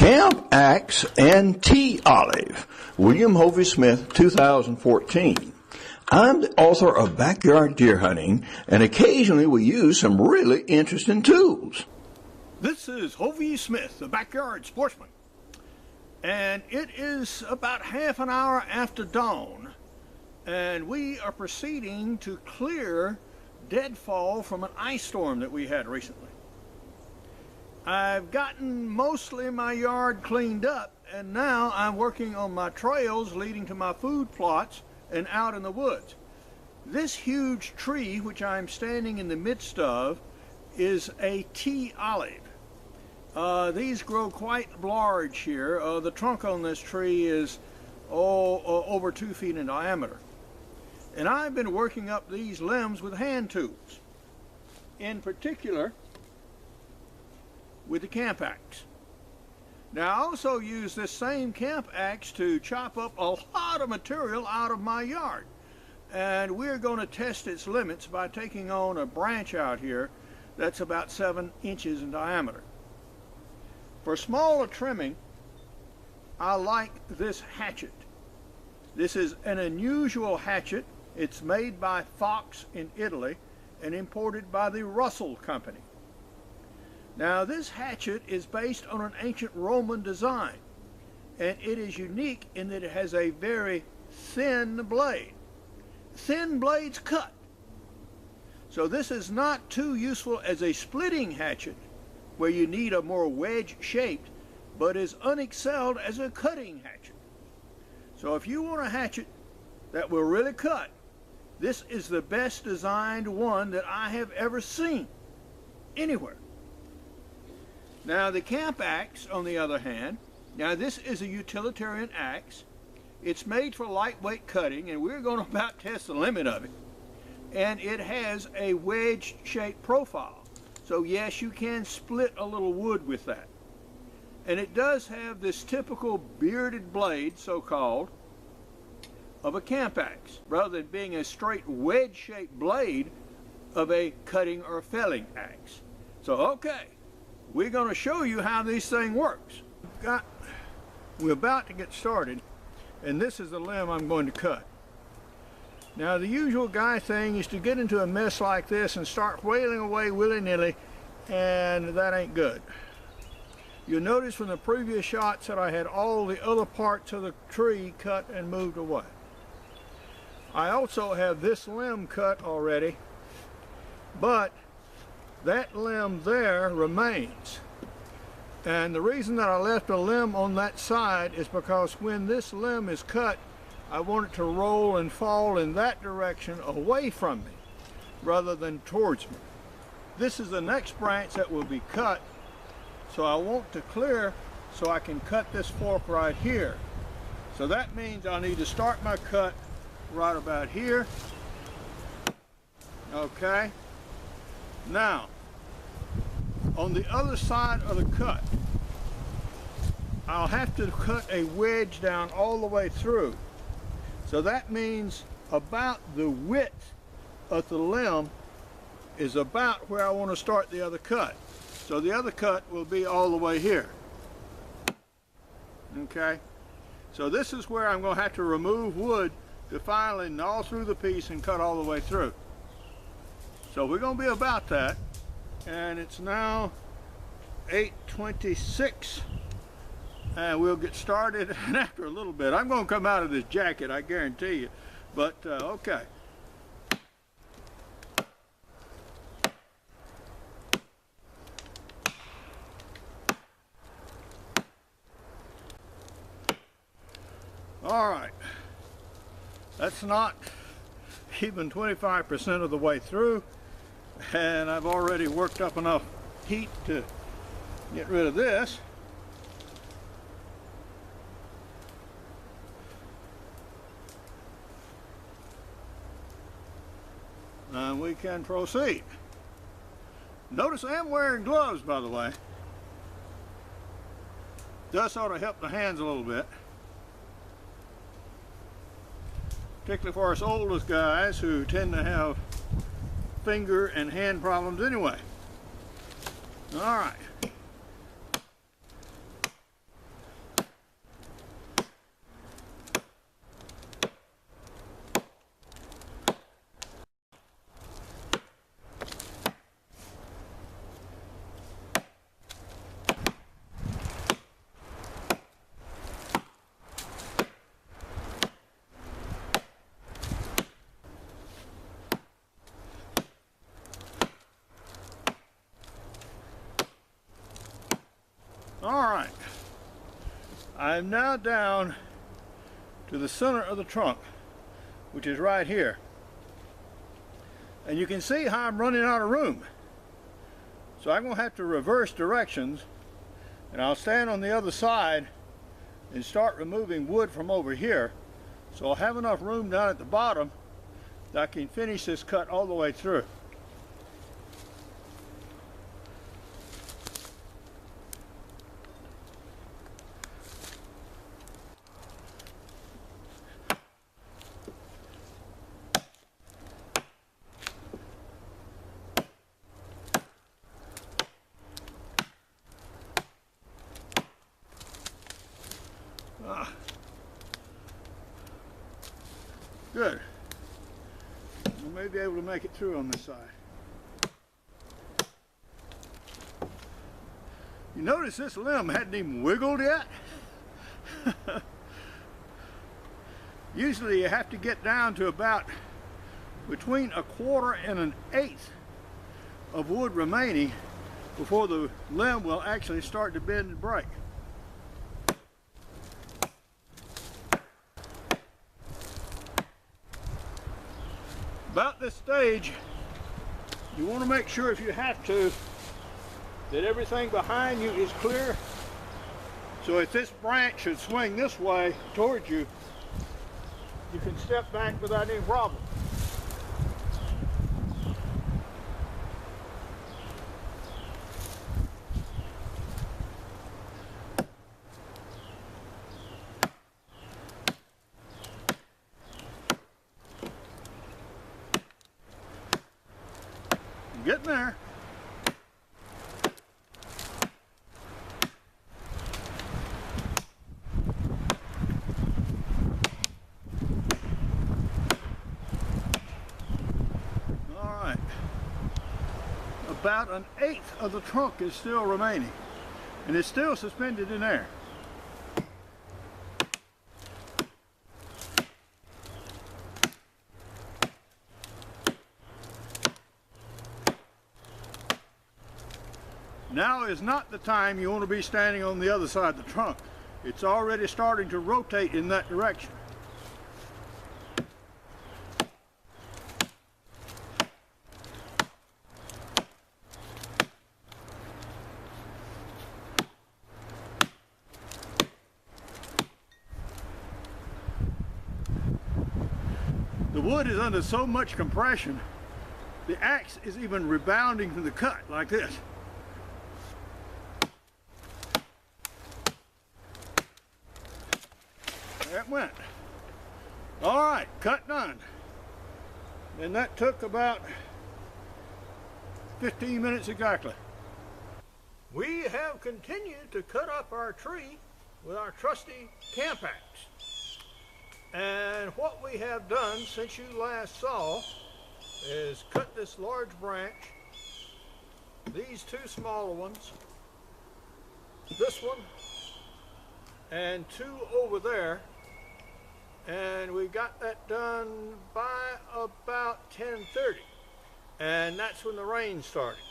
Camp Axe and Tea Olive, William Hovey Smith, 2014. I'm the author of Backyard Deer Hunting, and occasionally we use some really interesting tools. This is Hovey Smith, the Backyard Sportsman, and it is about half an hour after dawn, and we are proceeding to clear deadfall from an ice storm that we had recently. I've gotten mostly my yard cleaned up, and now I'm working on my trails leading to my food plots and out in the woods. This huge tree, which I'm standing in the midst of, is a tea olive. These grow quite large here. The trunk on this tree is over 2 feet in diameter. And I've been working up these limbs with hand tools, in particular with the camp axe. Now, I also use this same camp axe to chop up a lot of material out of my yard. And we're going to test its limits by taking on a branch out here that's about 7 inches in diameter. For smaller trimming, I like this hatchet. This is an unusual hatchet. It's made by Fox in Italy and imported by the Russell Company. Now, this hatchet is based on an ancient Roman design, and it is unique in that it has a very thin blade. Thin blades cut. So this is not too useful as a splitting hatchet, where you need a more wedge-shaped, but is unexcelled as a cutting hatchet. So if you want a hatchet that will really cut, this is the best designed one that I have ever seen anywhere. Now, the camp axe, on the other hand, now this is a utilitarian axe. It's made for lightweight cutting, and we're going to about test the limit of it. And it has a wedge-shaped profile. So yes, you can split a little wood with that. And it does have this typical bearded blade, so-called, of a camp axe, rather than being a straight wedge-shaped blade of a cutting or felling axe. So, okay. We're going to show you how this thing works. We're about to get started, and this is the limb I'm going to cut. Now, the usual guy thing is to get into a mess like this and start wailing away willy-nilly, and that ain't good. You'll notice from the previous shots that I had all the other parts of the tree cut and moved away. I also have this limb cut already, but that limb there remains. And the reason that I left a limb on that side is because when this limb is cut, I want it to roll and fall in that direction away from me rather than towards me. This is the next branch that will be cut, so I want to clear so I can cut this fork right here. So that means I need to start my cut right about here. Okay. Now, on the other side of the cut, I'll have to cut a wedge down all the way through. So that means about the width of the limb is about where I want to start the other cut. So the other cut will be all the way here. Okay? So this is where I'm going to have to remove wood to finally gnaw through the piece and cut all the way through. So we're going to be about that, and it's now 8:26, and we'll get started after a little bit. I'm going to come out of this jacket, I guarantee you, but okay. All right, that's not even 25% of the way through, and I've already worked up enough heat to get rid of this. And we can proceed. Notice I am wearing gloves, by the way. Does sort of help the hands a little bit, particularly for us oldest guys who tend to have finger and hand problems anyway. All right. All right, I'm now down to the center of the trunk, which is right here. And you can see how I'm running out of room. So I'm going to have to reverse directions, and I'll stand on the other side and start removing wood from over here. So I'll have enough room down at the bottom that I can finish this cut all the way through. Good. We may be able to make it through on this side. You notice this limb hadn't even wiggled yet? Usually you have to get down to about between 1/4 and 1/8 of wood remaining before the limb will actually start to bend and break. About this stage, you want to make sure, if you have to, that everything behind you is clear. So if this branch should swing this way towards you, you can step back without any problem. Getting there. All right. About 1/8 of the trunk is still remaining, and it's still suspended in air. Now is not the time you want to be standing on the other side of the trunk. It's already starting to rotate in that direction. The wood is under so much compression, the axe is even rebounding from the cut like this. That went. All right, cut done. And that took about 15 minutes exactly. We have continued to cut up our tree with our trusty camp axe. And what we have done since you last saw is cut this large branch, these two smaller ones, this one, and two over there. And we got that done by about 10:30, and that's when the rain started.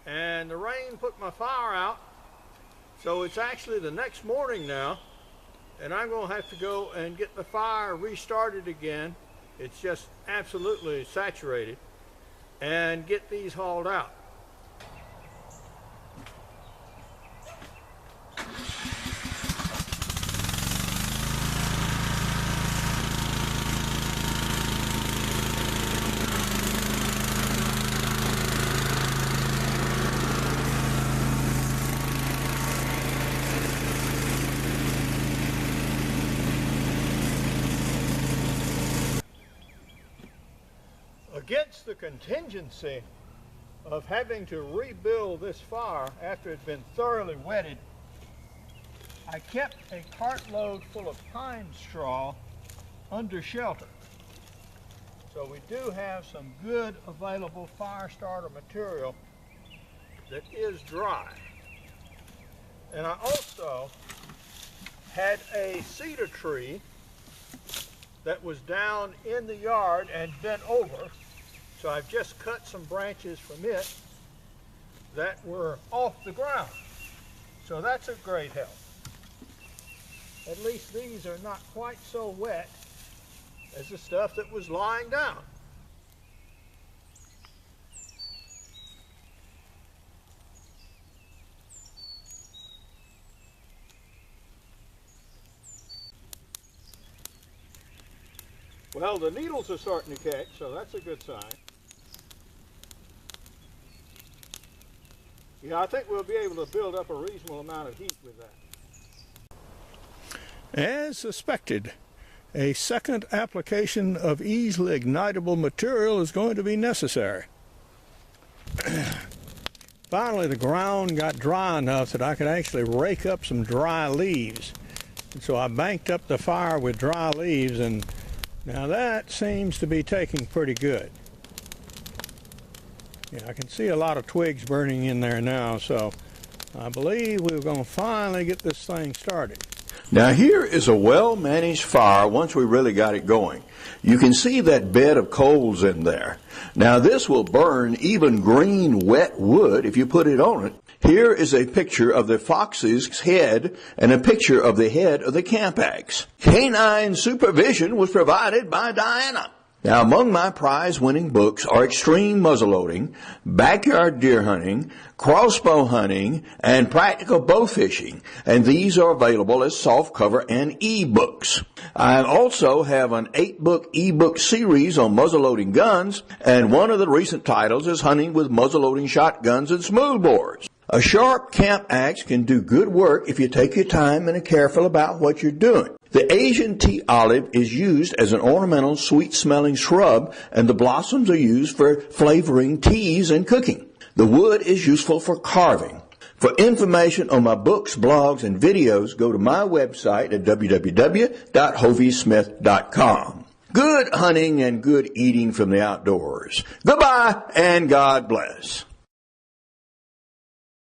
And the rain put my fire out, so it's actually the next morning now, and I'm going to have to go and get the fire restarted again. It's just absolutely saturated, and get these hauled out. Against the contingency of having to rebuild this fire after it had been thoroughly wetted, I kept a cartload full of pine straw under shelter. So we do have some good available fire starter material that is dry. And I also had a cedar tree that was down in the yard and bent over. So I've just cut some branches from it that were off the ground. So that's a great help. At least these are not quite so wet as the stuff that was lying down. Well, the needles are starting to catch, so that's a good sign. Yeah, I think we'll be able to build up a reasonable amount of heat with that. As suspected, a second application of easily ignitable material is going to be necessary. Finally, the ground got dry enough that I could actually rake up some dry leaves. And so I banked up the fire with dry leaves, and now that seems to be taking pretty good. Yeah, I can see a lot of twigs burning in there now, so I believe we're going to finally get this thing started. Now here is a well-managed fire once we really got it going. You can see that bed of coals in there. Now this will burn even green wet wood if you put it on it. Here is a picture of the fox's head and a picture of the head of the camp axe. Canine supervision was provided by Diana. Now, among my prize-winning books are Extreme Muzzleloading, Backyard Deer Hunting, Crossbow Hunting, and Practical Bow Fishing, and these are available as softcover and e-books. I also have an 8-book e-book series on muzzleloading guns, and one of the recent titles is Hunting with Muzzleloading Shotguns and Smoothbores. A sharp camp axe can do good work if you take your time and are careful about what you're doing. The Asian tea olive is used as an ornamental, sweet-smelling shrub, and the blossoms are used for flavoring teas and cooking. The wood is useful for carving. For information on my books, blogs, and videos, go to my website at www.hoviesmith.com. Good hunting and good eating from the outdoors. Goodbye, and God bless.